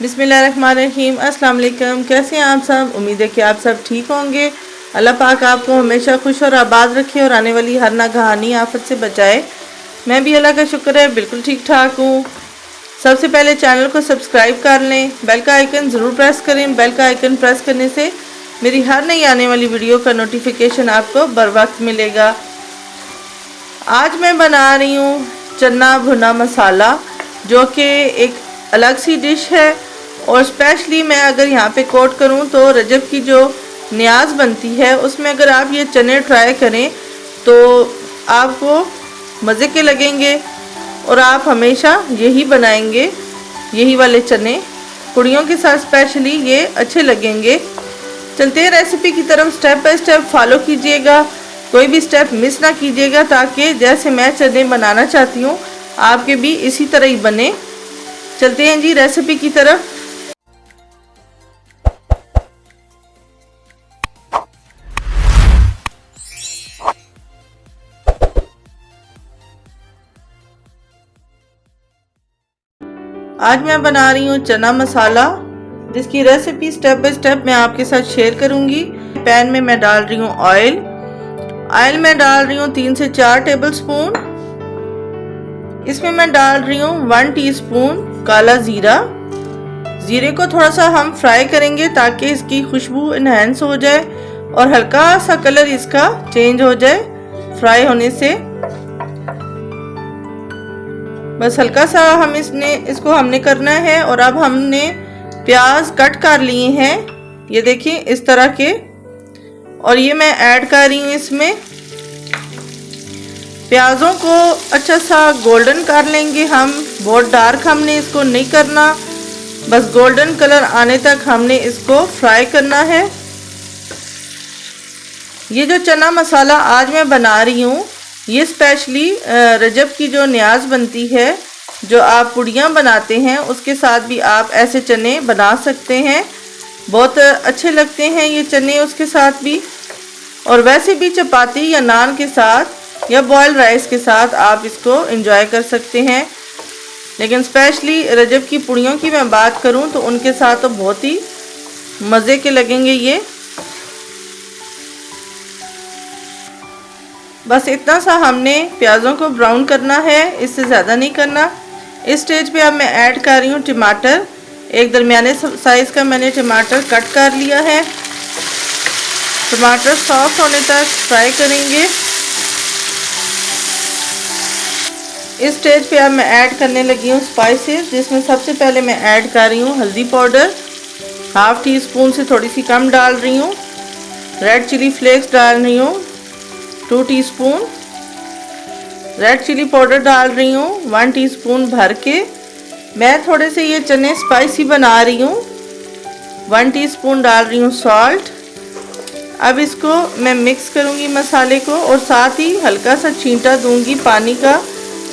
बिस्मिल्लाहिर्रहमानिर्रहीम। अस्सलाम वालेकुम। कैसे हैं आप सब? उम्मीद है कि आप सब ठीक होंगे। अल्लाह पाक आपको हमेशा खुश और आबाद रखे और आने वाली हर नागहानी आफत से बचाए। मैं भी अल्लाह का शुक्र है बिल्कुल ठीक ठाक हूँ। सबसे पहले चैनल को सब्सक्राइब कर लें, बेल का आइकन ज़रूर प्रेस करें। बेल का आइकन प्रेस करने से मेरी हर नई आने वाली वीडियो का नोटिफिकेशन आपको बर वक्त मिलेगा। आज मैं बना रही हूँ चना भुना मसाला, जो कि एक अलग सी डिश है। और स्पेशली मैं अगर यहाँ पे कोट करूँ तो रजब की जो न्याज बनती है उसमें अगर आप ये चने ट्राई करें तो आपको मज़े के लगेंगे और आप हमेशा यही बनाएंगे। यही वाले चने कुड़ियों के साथ स्पेशली ये अच्छे लगेंगे। चलते हैं रेसिपी की तरफ। स्टेप बाय स्टेप फॉलो कीजिएगा, कोई भी स्टेप मिस ना कीजिएगा, ताकि जैसे मैं चने बनाना चाहती हूँ आपके भी इसी तरह ही बने। चलते हैं जी रेसिपी की तरफ। आज मैं बना रही हूँ चना मसाला, जिसकी रेसिपी स्टेप बाय स्टेप मैं आपके साथ शेयर करूँगी। पैन में मैं डाल रही हूँ ऑयल में डाल रही हूँ 3 से 4 टेबल स्पून। इसमें मैं डाल रही हूँ 1 टीस्पून काला जीरा। जीरे को थोड़ा सा हम फ्राई करेंगे ताकि इसकी खुशबू इनहेंस हो जाए और हल्का सा कलर इसका चेंज हो जाए फ्राई होने से। बस हल्का सा हम इसको हमने करना है। और अब हमने प्याज कट कर लिए हैं, ये देखिए इस तरह के, और ये मैं ऐड कर रही हूँ इसमें। प्याज़ों को अच्छा सा गोल्डन कर लेंगे हम, बहुत डार्क हमने इसको नहीं करना, बस गोल्डन कलर आने तक हमने इसको फ्राई करना है। ये जो चना मसाला आज मैं बना रही हूँ ये स्पेशली रजब की जो न्याज बनती है, जो आप पुड़ियाँ बनाते हैं उसके साथ भी आप ऐसे चने बना सकते हैं। बहुत अच्छे लगते हैं ये चने उसके साथ भी, और वैसे भी चपाती या नान के साथ या बॉयल राइस के साथ आप इसको एंजॉय कर सकते हैं। लेकिन स्पेशली रजब की पुड़ियों की मैं बात करूं तो उनके साथ तो बहुत ही मज़े के लगेंगे ये। बस इतना सा हमने प्याज़ों को ब्राउन करना है, इससे ज़्यादा नहीं करना। इस स्टेज पे अब मैं ऐड कर रही हूँ टमाटर। एक दरमियाने साइज़ का मैंने टमाटर कट कर लिया है। टमाटर सॉफ्ट होने तक फ्राई करेंगे। इस स्टेज पे अब मैं ऐड करने लगी हूँ स्पाइसेस, जिसमें सबसे पहले मैं ऐड कर रही हूँ हल्दी पाउडर, 1/2 टीस्पून से थोड़ी सी कम डाल रही हूँ। रेड चिली फ्लेक्स डाल रही हूँ 2 टीस्पून। रेड चिली पाउडर डाल रही हूँ 1 टीस्पून भर के। मैं थोड़े से ये चने स्पाइसी बना रही हूँ। 1 टीस्पून डाल रही हूँ सॉल्ट। अब इसको मैं मिक्स करूँगी मसाले को, और साथ ही हल्का सा छींटा दूंगी पानी का,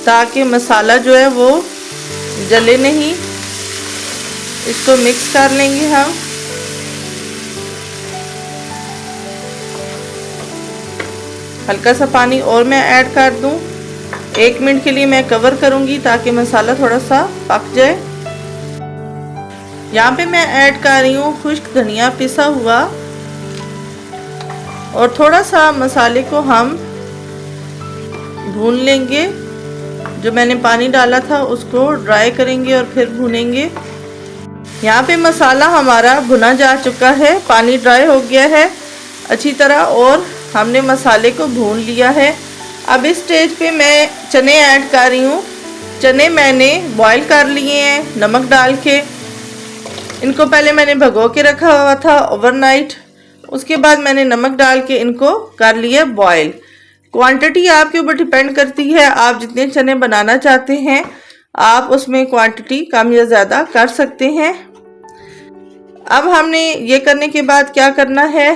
ताकि मसाला जो है वो जले नहीं। इसको मिक्स कर लेंगे हम। हल्का सा पानी और मैं ऐड कर दूं। 1 मिनट के लिए मैं कवर करूंगी ताकि मसाला थोड़ा सा पक जाए। यहाँ पे मैं ऐड कर रही हूँ खुश्क धनिया पिसा हुआ, और थोड़ा सा मसाले को हम भून लेंगे। जो मैंने पानी डाला था उसको ड्राई करेंगे और फिर भूनेंगे। यहाँ पे मसाला हमारा भुना जा चुका है, पानी ड्राई हो गया है अच्छी तरह, और हमने मसाले को भून लिया है। अब इस स्टेज पे मैं चने ऐड कर रही हूँ। चने मैंने बॉईल कर लिए हैं नमक डाल के। इनको पहले मैंने भिगो के रखा हुआ था ओवरनाइट, उसके बाद मैंने नमक डाल के इनको कर लिया बॉईल। क्वांटिटी आपके ऊपर डिपेंड करती है, आप जितने चने बनाना चाहते हैं आप उसमें क्वांटिटी कम या ज़्यादा कर सकते हैं। अब हमने ये करने के बाद क्या करना है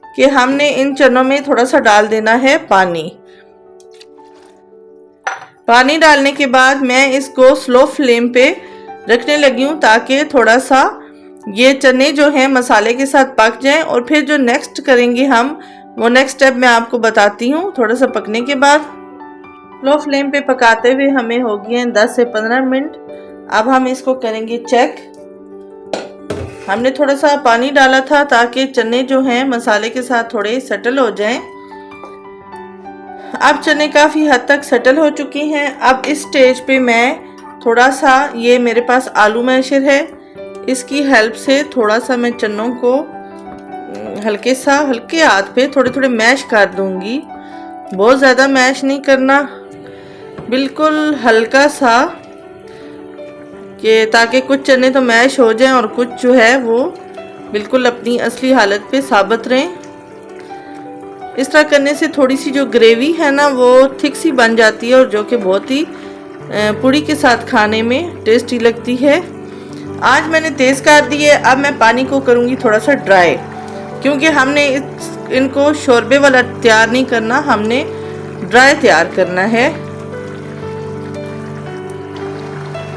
कि हमने इन चनों में थोड़ा सा डाल देना है पानी। पानी डालने के बाद मैं इसको स्लो फ्लेम पे रखने लगी हूँ, ताकि थोड़ा सा ये चने जो हैं मसाले के साथ पक जाएं। और फिर जो नेक्स्ट करेंगे हम, वो नेक्स्ट स्टेप मैं आपको बताती हूँ थोड़ा सा पकने के बाद। स्लो फ्लेम पे पकाते हुए हमें हो गए हैं 10 से 15 मिनट। अब हम इसको करेंगे चेक। हमने थोड़ा सा पानी डाला था ताकि चने जो हैं मसाले के साथ थोड़े सेटल हो जाएं। अब चने काफ़ी हद तक सेटल हो चुके हैं। अब इस स्टेज पे मैं थोड़ा सा, ये मेरे पास आलू मैशर है, इसकी हेल्प से थोड़ा सा मैं चनों को हल्के हाथ पे थोड़े थोड़े मैश कर दूंगी। बहुत ज़्यादा मैश नहीं करना, बिल्कुल हल्का सा, कि ताकि कुछ चने तो मैश हो जाएं और कुछ जो है वो बिल्कुल अपनी असली हालत पे साबित रहें। इस तरह करने से थोड़ी सी जो ग्रेवी है ना वो थिक सी बन जाती है और जो कि बहुत ही पूड़ी के साथ खाने में टेस्टी लगती है। आज मैंने तेज़ कर दी है। अब मैं पानी को करूँगी थोड़ा सा ड्राई, क्योंकि हमने इनको शोरबे वाला तैयार नहीं करना, हमने ड्राई तैयार करना है।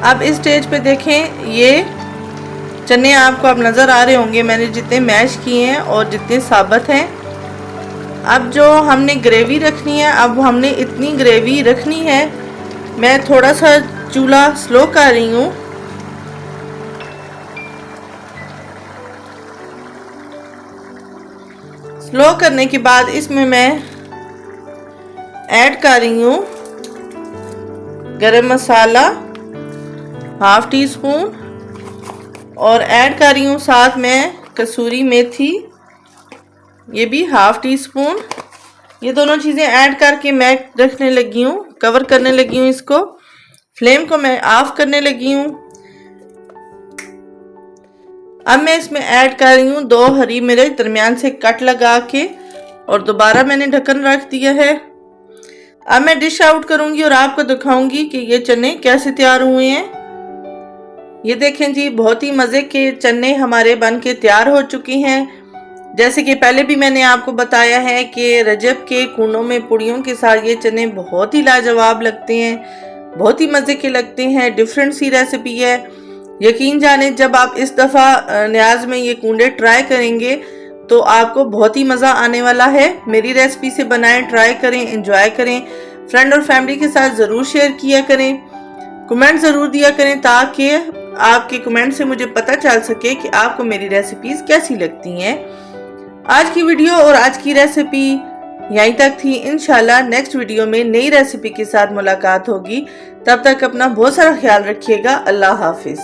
अब इस स्टेज पे देखें, ये चने आपको अब नज़र आ रहे होंगे मैंने जितने मैश किए हैं और जितने साबुत हैं। अब जो हमने ग्रेवी रखनी है, अब हमने इतनी ग्रेवी रखनी है। मैं थोड़ा सा चूल्हा स्लो कर रही हूँ। स्लो करने के बाद इसमें मैं ऐड कर रही हूँ गरम मसाला हाफ टी स्पून और ऐड कर रही हूँ साथ में कसूरी मेथी, ये भी हाफ टी स्पून। ये दोनों चीज़ें ऐड करके मैं रखने लगी हूँ, कवर करने लगी हूँ इसको। फ्लेम को मैं ऑफ करने लगी हूँ। अब मैं इसमें ऐड कर रही हूँ 2 हरी मिर्च दरमियान से कट लगा के और दोबारा मैंने ढक्कन रख दिया है। अब मैं डिश आउट करूँगी और आपको दिखाऊंगी कि ये चने कैसे तैयार हुए हैं। ये देखें जी, बहुत ही मज़े के चने हमारे बन के तैयार हो चुके हैं। जैसे कि पहले भी मैंने आपको बताया है कि रजब के कूनों में पुड़ियों के साथ ये चने बहुत ही लाजवाब लगते हैं, बहुत ही मज़े के लगते हैं। डिफरेंट सी रेसिपी है। यकीन जाने जब आप इस दफ़ा न्याज में ये कूंडे ट्राई करेंगे तो आपको बहुत ही मज़ा आने वाला है। मेरी रेसिपी से बनाएं, ट्राई करें, एंजॉय करें। फ्रेंड और फैमिली के साथ ज़रूर शेयर किया करें, कमेंट ज़रूर दिया करें ताकि आपके कमेंट से मुझे पता चल सके कि आपको मेरी रेसिपीज़ कैसी लगती हैं। आज की वीडियो और आज की रेसिपी यहीं तक थी। इंशाल्लाह नेक्स्ट वीडियो में नई रेसिपी के साथ मुलाकात होगी। तब तक अपना बहुत सारा ख्याल रखिएगा। अल्लाह हाफिज़।